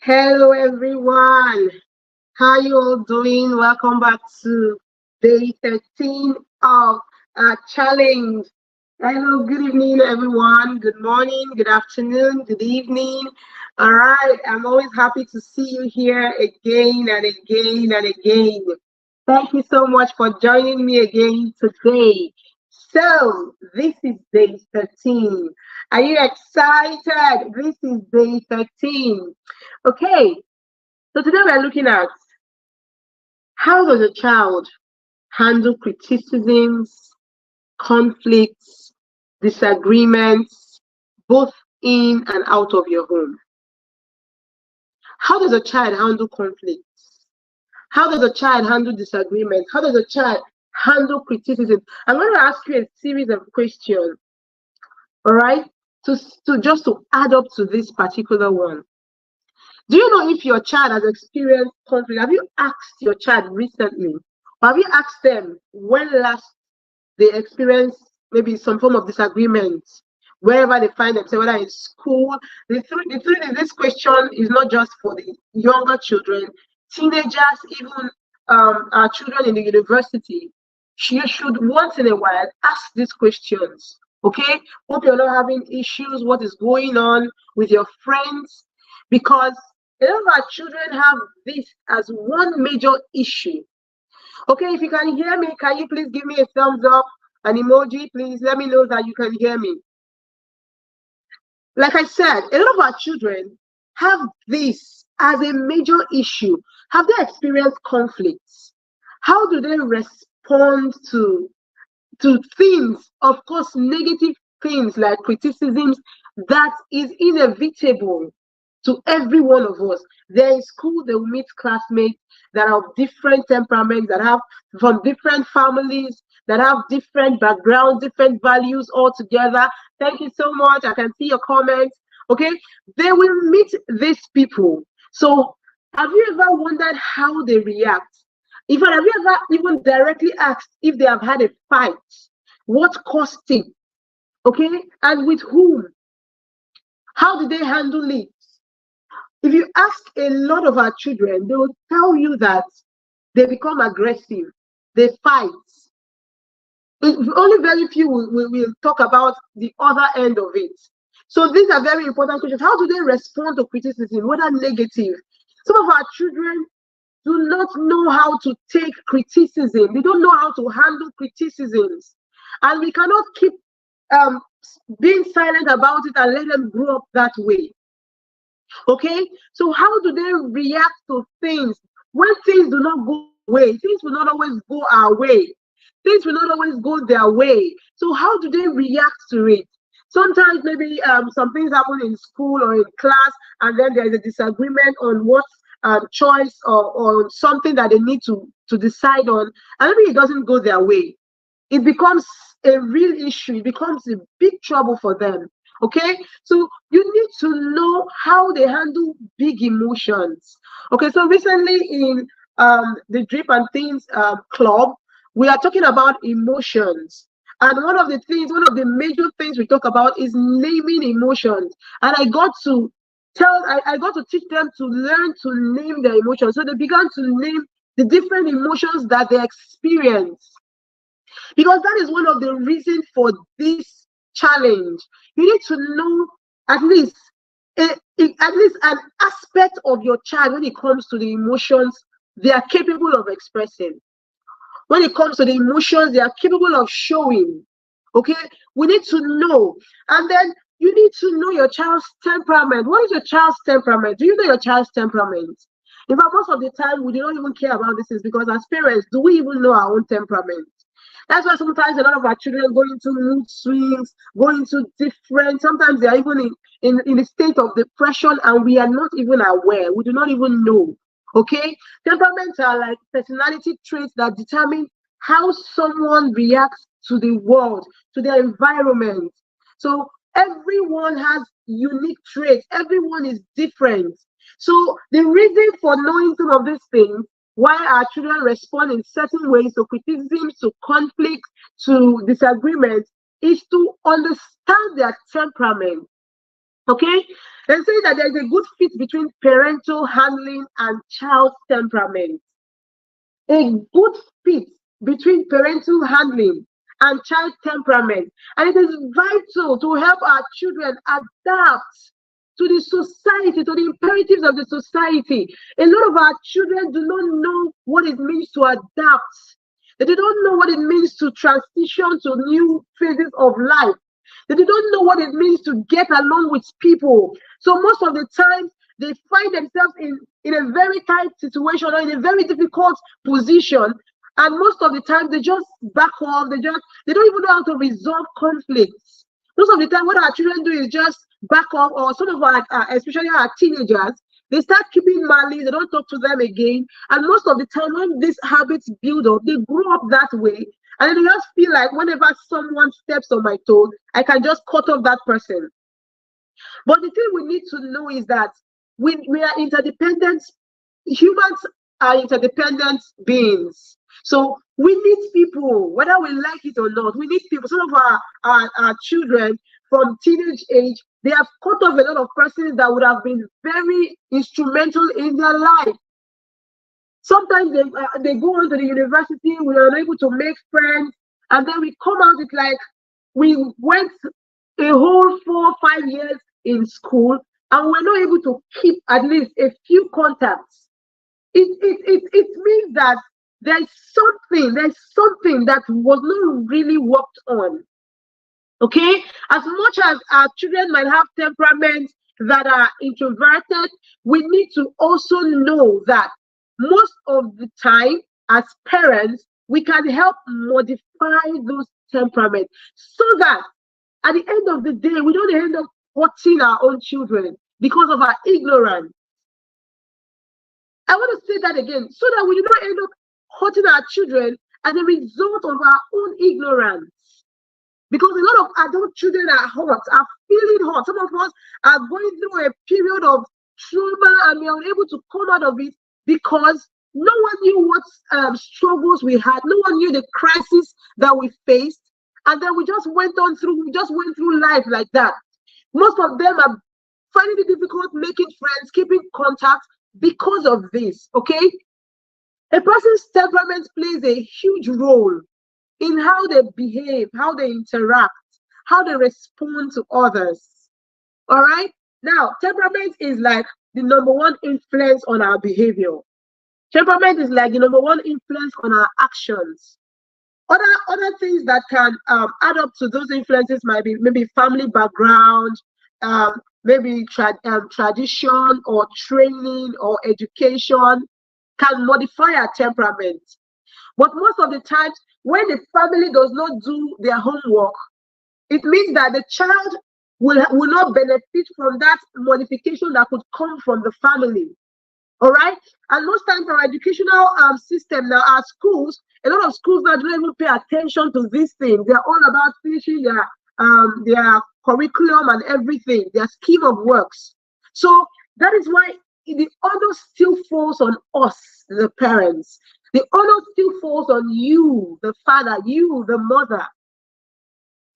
Hello, everyone. How you all doing? Welcome back to day 13 of our challenge. Hello, good evening, everyone. Good morning, good afternoon, good evening. All right, I'm always happy to see you here again and again and again. Thank you so much for joining me again today. So, this is day 13. Are you excited? This is day 13. Okay, so today we're looking at how does a child handle criticisms, conflicts, disagreements, both in and out of your home. How does a child handle conflicts? How does a child handle disagreements? How does a child handle criticism? I'm going to ask you a series of questions, all right, to just to add up to this particular one. Do you know if your child has experienced conflict? Have you asked your child recently? Or have you asked them when last they experienced maybe some form of disagreement, wherever they find themselves, whether in school? The truth is, this question is not just for the younger children, teenagers, even our children in the university. You should once in a while ask these questions. Okay, hope you're not having issues. What is going on with your friends? Because a lot of our children have this as one major issue. Okay, if you can hear me, can you please give me a thumbs up, an emoji, please? Let me know that you can hear me. Like I said, a lot of our children have this as a major issue. Have they experienced conflicts? How do they respond to things, of course, negative things like criticisms that is inevitable to every one of us? They're in school, they will meet classmates that are of different temperaments, that have from different families, that have different backgrounds, different values altogether. Thank you so much. I can see your comments. Okay, they will meet these people. So, have you ever wondered how they react? In fact, have you ever even directly asked if they have had a fight? What caused it? Okay, and with whom? How did they handle it? If you ask a lot of our children, they will tell you that they become aggressive, they fight. Only very few will talk about the other end of it. So these are very important questions. How do they respond to criticism, whether negative? Some of our children do not know how to take criticism. They don't know how to handle criticisms. And we cannot keep um, being silent about it and let them grow up that way. Okay? So how do they react to things when things do not go away? Things will not always go our way. Things will not always go their way. So how do they react to it? Sometimes maybe some things happen in school or in class, and then there is a disagreement on what choice or something that they need to decide on, and maybe it doesn't go their way. It becomes a real issue. It becomes a big trouble for them. Okay, so you need to know how they handle big emotions. Okay, so recently in the Drip and Things Club, we are talking about emotions. And one of the major things we talk about is naming emotions. And I got to teach them to learn to name their emotions. So they began to name the different emotions that they experience, because that is one of the reasons for this challenge. You need to know at least at least an aspect of your child when it comes to the emotions they are capable of expressing. When it comes to the emotions they are capable of showing. Okay, we need to know. And then you need to know your child's temperament. What is your child's temperament? Do you know your child's temperament? In fact, most of the time we do not even care about this, is because as parents, do we even know our own temperament? That's why sometimes a lot of our children go into mood swings, go into different, sometimes they are even in a state of depression and we are not even aware. We do not even know. Okay? Temperaments are like personality traits that determine how someone reacts to the world, to their environment. So everyone has unique traits, everyone is different. So the reason for knowing some of these things, why our children respond in certain ways to criticisms, to conflicts, to disagreements, is to understand their temperament. Okay? They say that there's a good fit between parental handling and child temperament. A good fit between parental handling and child temperament. And it is vital to help our children adapt to the society, to the imperatives of the society. A lot of our children do not know what it means to adapt. They don't know what it means to transition to new phases of life. They don't know what it means to get along with people. So most of the time, they find themselves in a very tight situation or in a very difficult position. And most of the time, they just back off. They don't even know how to resolve conflicts. Most of the time, what our children do is just back off, or some of our, especially our teenagers, they start keeping malice. They don't talk to them again. And most of the time, when these habits build up, they grow up that way. And then they just feel like whenever someone steps on my toes, I can just cut off that person. But the thing we need to know is that we are interdependent. Humans are interdependent beings. So we need people, whether we like it or not. We need people. Some of our children from teenage age, they have cut off a lot of persons that would have been very instrumental in their life. Sometimes they go on to the university, we are unable to make friends, and then we come out, it's like we went a whole 4 or 5 years in school and we're not able to keep at least a few contacts. It means that there's something that was not really worked on. Okay, as much as our children might have temperaments that are introverted, we need to also know that most of the time, as parents, we can help modify those temperaments so that at the end of the day, we don't end up hurting our own children because of our ignorance. I want to say that again, so that we do not end up hurting our children as a result of our own ignorance. Because a lot of adult children are hurt, are feeling hurt. Some of us are going through a period of trauma and we are unable to come out of it because no one knew what struggles we had. No one knew the crisis that we faced. And then we just went through life like that. Most of them are finding it difficult making friends, keeping contact because of this, okay? A person's temperament plays a huge role in how they behave, how they interact, how they respond to others. All right? Now, temperament is like the number one influence on our behavior. Temperament is like the number one influence on our actions. Other things that can add up to those influences might be maybe family background, maybe tradition or training or education can modify our temperament. But most of the times, when the family does not do their homework, it means that the child will not benefit from that modification that could come from the family. All right? And most times our educational system now, our schools, a lot of schools now don't even pay attention to these things. They're all about finishing their curriculum and everything, their scheme of works. So that is why the honor still falls on us, the parents. The honor still falls on you, the father, you, the mother,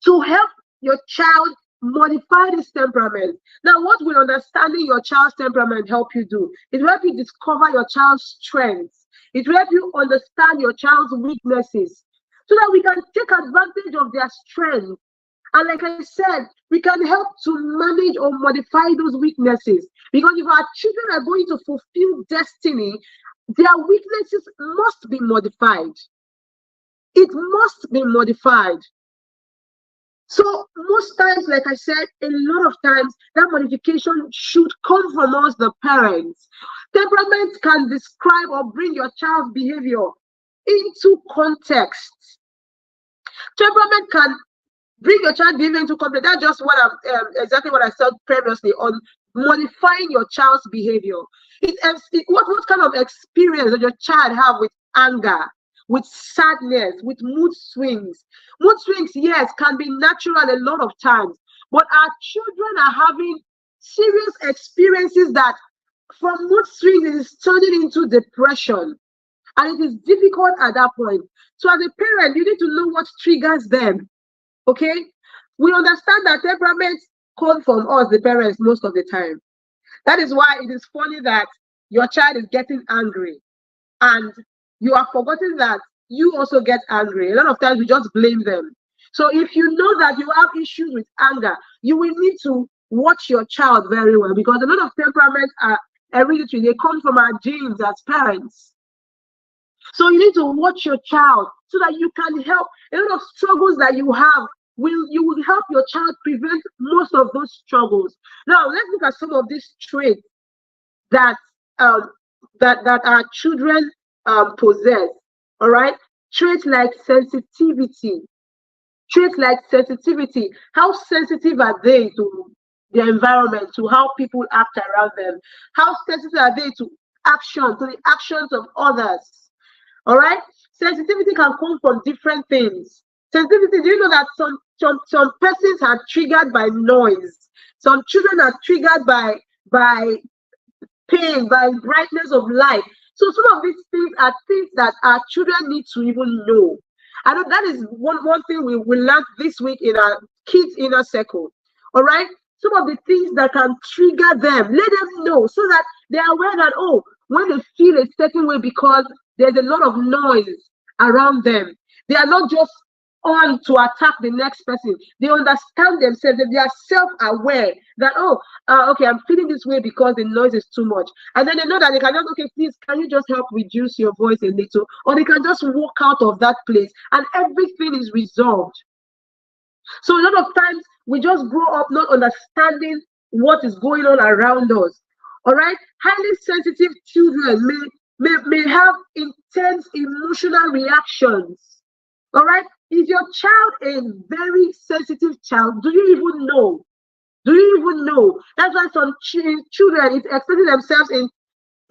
to help your child modify this temperament. Now, what will understanding your child's temperament help you do? It will help you discover your child's strengths. It will help you understand your child's weaknesses so that we can take advantage of their strengths. And like I said, we can help to manage or modify those weaknesses. Because if our children are going to fulfill destiny, their weaknesses must be modified. It must be modified. So most times, like I said, a lot of times that modification should come from us, the parents. Temperament can describe or bring your child's behavior into context. Temperament can bring your child behavior into context. That's just what I'm exactly what I said previously on modifying your child's behavior. What kind of experience does your child have with anger, with sadness, with mood swings? Mood swings, yes, can be natural a lot of times, but our children are having serious experiences that from mood swings it is turning into depression, and it is difficult at that point. So as a parent, you need to know what triggers them. Okay, we understand that temperament come from us, the parents, most of the time. That is why it is funny that your child is getting angry and you are forgetting that you also get angry. A lot of times we just blame them. So if you know that you have issues with anger, you will need to watch your child very well, because a lot of temperaments are hereditary. They come from our genes as parents. So you need to watch your child so that you can help. A lot of struggles that you have, you will help your child prevent most of those struggles. Now let's look at some of these traits that um, that our children possess. All right, traits like sensitivity. Traits like sensitivity. How sensitive are they to the environment, to how people act around them? How sensitive are they to the actions of others? All right, sensitivity can come from different things. Sensitivity. Do you know that some persons are triggered by noise? Some children are triggered by pain, by brightness of light. So some of these things are things that our children need to even know. I know that is one thing we learned this week in our kids inner circle. All right. Some of the things that can trigger them, let them know so that they are aware that, oh, when they feel a certain way because there's a lot of noise around them, they are not just on to attack the next person. They understand themselves, that they are self-aware that, oh, okay, I'm feeling this way because the noise is too much. And then they know that they can just, okay, please, can you just help reduce your voice a little? Or they can just walk out of that place and everything is resolved. So a lot of times we just grow up not understanding what is going on around us. All right, highly sensitive children may have intense emotional reactions. All right, is your child a very sensitive child? Do you even know? Do you even know? That's why some children is expressing themselves in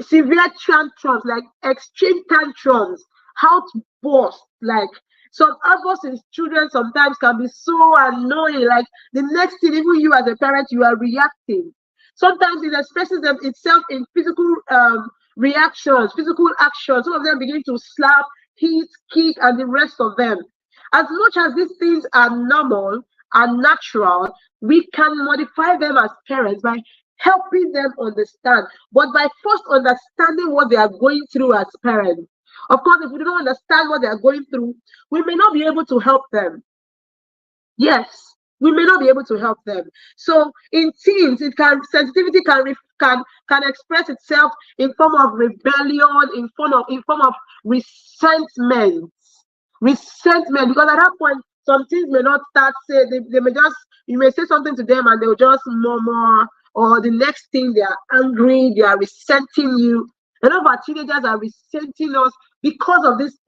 severe tantrums, like extreme tantrums, outbursts, like some outbursts in children sometimes can be so annoying. Like the next thing, even you as a parent, you are reacting. Sometimes it expresses itself in physical reactions, physical actions. Some of them begin to slap, hit, kick, and the rest of them. As much as these things are normal and natural, we can modify them as parents by helping them understand, but by first understanding what they are going through as parents. Of course, if we don't understand what they are going through, we may not be able to help them. Yes, we may not be able to help them. So in teens, sensitivity can express itself in form of rebellion, in form of resentment. Resentment, because at that point, some things may not start say they may just, you may say something to them and they'll just murmur, or the next thing they are angry, they are resenting you. A lot of our teenagers are resenting us because of this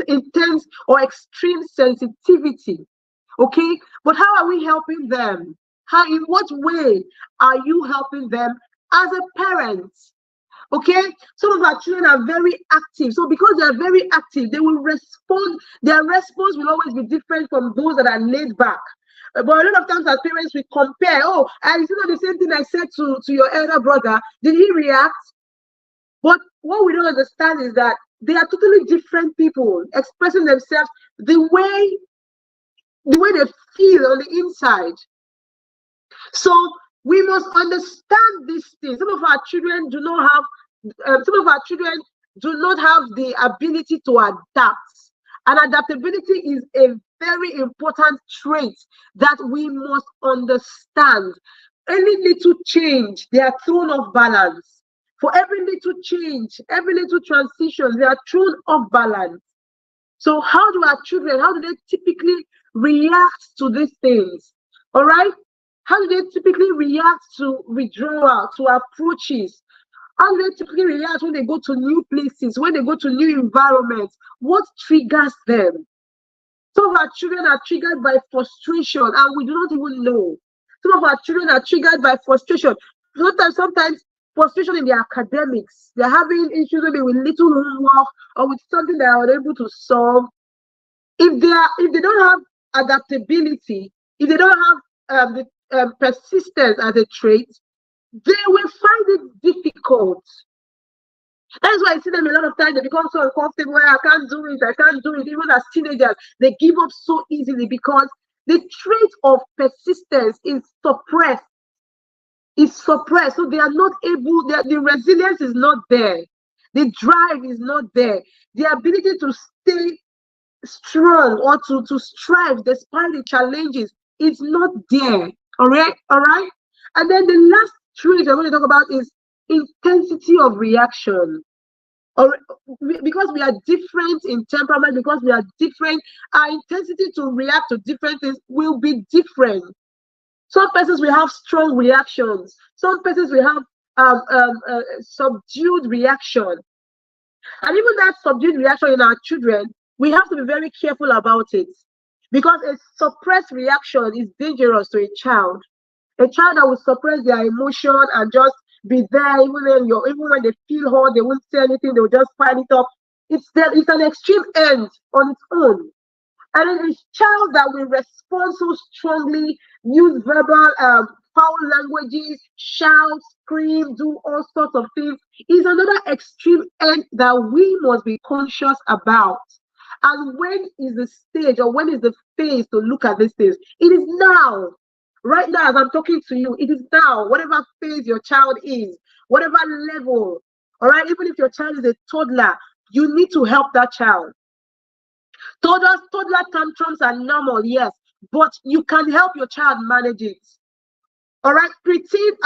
intense or extreme sensitivity. Okay, but how are we helping them? In what way are you helping them as a parent? Okay, some of our children are very active. So because they are very active, they will respond. Their response will always be different from those that are laid back. But a lot of times as parents, we compare. Oh, and it's not the same thing I said to your elder brother. Did he react? But what we don't understand is that they are totally different people expressing themselves the way they feel on the inside. So we must understand these things. Some of our children do not have the ability to adapt. And adaptability is a very important trait that we must understand. Any little change, they are thrown off balance. For every little change, every little transition, they are thrown off balance. So how do they typically react to these things? All right? How do they typically react to withdrawal, to approaches? How do they typically react when they go to new places, when they go to new environments? What triggers them? Some of our children are triggered by frustration and we do not even know. Some of our children are triggered by frustration. Sometimes frustration in their academics. They're having issues maybe with little homework or with something they are unable to solve. If they don't have adaptability, if they don't have the persistence as a trait, they will find it difficult. That's why I see them a lot of times, they become so uncomfortable. I can't do it. Even as teenagers, they give up so easily because The trait of persistence is suppressed. So they are not able, the resilience is not there. The drive is not there. The ability to stay strong or to strive despite the challenges is not there. All right. And then the last trait we're going to talk about is intensity of reaction. Or because we are different in temperament, because we are different, our intensity to react to different things will be different. Some persons will have strong reactions. Some persons will have subdued reaction. And even that subdued reaction in our children, we have to be very careful about it, because a suppressed reaction is dangerous to a child. A child that will suppress their emotion and just be there, even when they feel hurt, they won't say anything, they will just pile it up. It's an extreme end on its own. And it is child that will respond so strongly, use verbal foul languages, shout, scream, do all sorts of things, is another extreme end that we must be conscious about. And when is the stage, or when is the phase to look at these things? It is now. Right now, as I'm talking to you, it is now. Whatever phase your child is, whatever level, all right, even if your child is a toddler, you need to help that child. Toddler tantrums are normal, yes, but you can help your child manage it. All right, preteen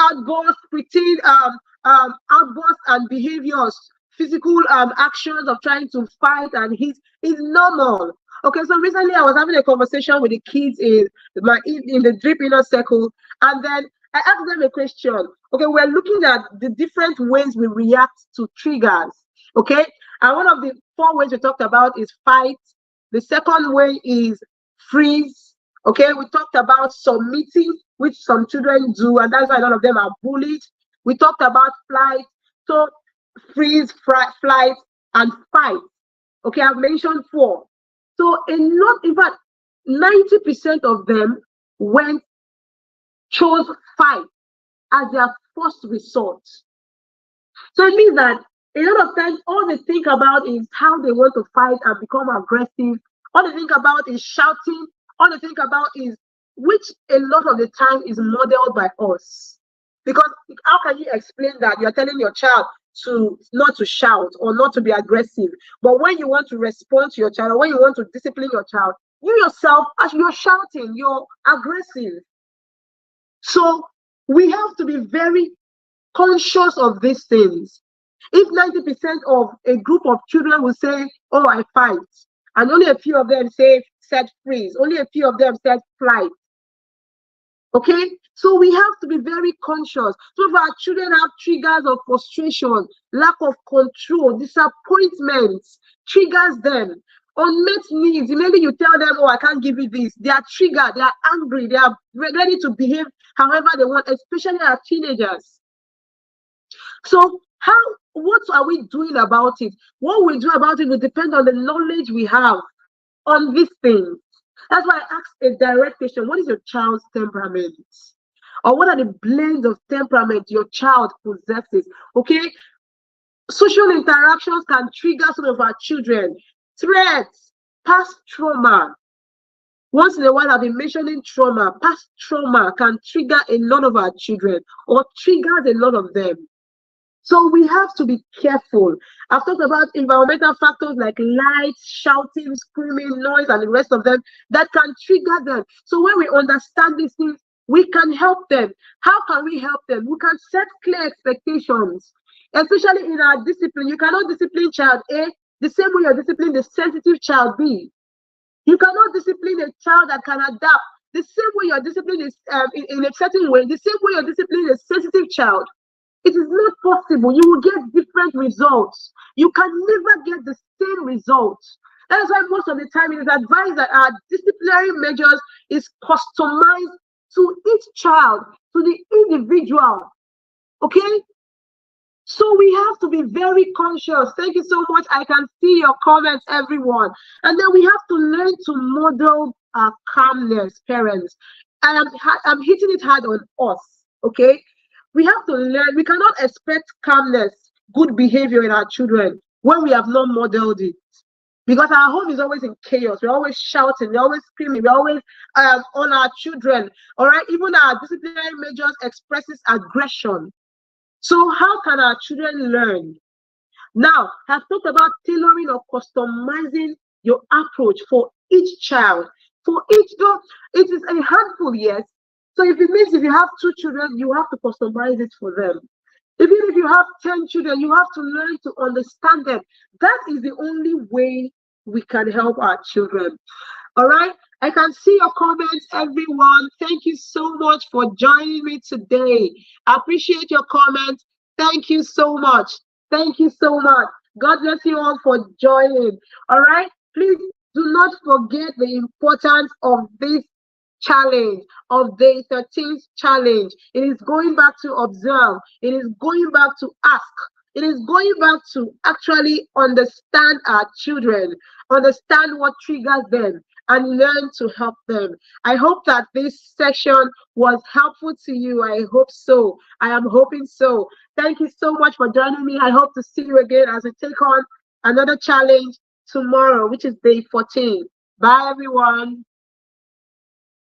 outbursts and behaviors, physical actions of trying to fight and hit is normal. Okay, so recently I was having a conversation with the kids in the drip inner circle, and then I asked them a question. Okay, we're looking at the different ways we react to triggers. Okay, and one of the 4 ways we talked about is fight. The second way is freeze. Okay, we talked about submitting, which some children do, and that's why a lot of them are bullied. We talked about flight. So freeze, flight, and fight. Okay, I've mentioned 4. So in fact, 90% of them chose fight as their first resort. So it means that a lot of times all they think about is how they want to fight and become aggressive. All they think about is shouting. All they think about is, which a lot of the time is modeled by us. Because how can you explain that you're telling your child to not to shout or not to be aggressive, but when you want to respond to your child, or when you want to discipline your child, you yourself, as you're shouting, you're aggressive. So we have to be very conscious of these things. If 90% of a group of children will say, oh, I fight, and only a few of them said freeze, only a few of them said flight. Okay, so we have to be very conscious. So if our children have triggers of frustration, lack of control, disappointment, triggers them. Unmet needs, maybe you tell them, oh, I can't give you this. They are triggered, they are angry, they are ready to behave however they want, especially our teenagers. So what are we doing about it? What we do about it will depend on the knowledge we have on these things. That's why I asked a direct question: what is your child's temperament? Or what are the blends of temperament your child possesses? Okay, social interactions can trigger some of our children. Threats, past trauma. Once in a while, I've been mentioning trauma. Past trauma can trigger a lot of our children, or triggers a lot of them. So we have to be careful. I've talked about environmental factors like light, shouting, screaming, noise, and the rest of them that can trigger them. So when we understand these things, we can help them. How can we help them? We can set clear expectations, especially in our discipline. You cannot discipline child A the same way you're disciplining the sensitive child B. You cannot discipline a child that can adapt the same way you're disciplining in a certain way, the same way you're disciplining a sensitive child. It is not possible. You will get different results. You can never get the same results. That is why most of the time it is advised that our disciplinary measures is customized to each child, to the individual. Okay? So we have to be very conscious. Thank you so much. I can see your comments, everyone. And then we have to learn to model calmness, parents. And I'm hitting it hard on us. Okay? We have to learn. We cannot expect calmness, good behavior in our children when we have not modeled it. because our home is always in chaos. We're always shouting, we're always screaming, we're always on our children. All right, even our disciplinary measures expresses aggression. So how can our children learn? Now, I've talked about tailoring or customizing your approach for each child. For each, though, it is a handful, yes. So if it means if you have 2 children, you have to customize it for them. Even if you have 10 children, you have to learn to understand them. That is the only way we can help our children. All right. I can see your comments, everyone. Thank you so much for joining me today. I appreciate your comments. Thank you so much. Thank you so much. God bless you all for joining. All right. Please do not forget the importance of this challenge, of day 13th challenge. It is going back to observe. It is going back to ask. It is going back to actually understand our children, understand what triggers them, and learn to help them. I hope that this session was helpful to you. I hope so. I am hoping so. Thank you so much for joining me. I hope to see you again as we take on another challenge tomorrow, which is day 14. Bye, everyone.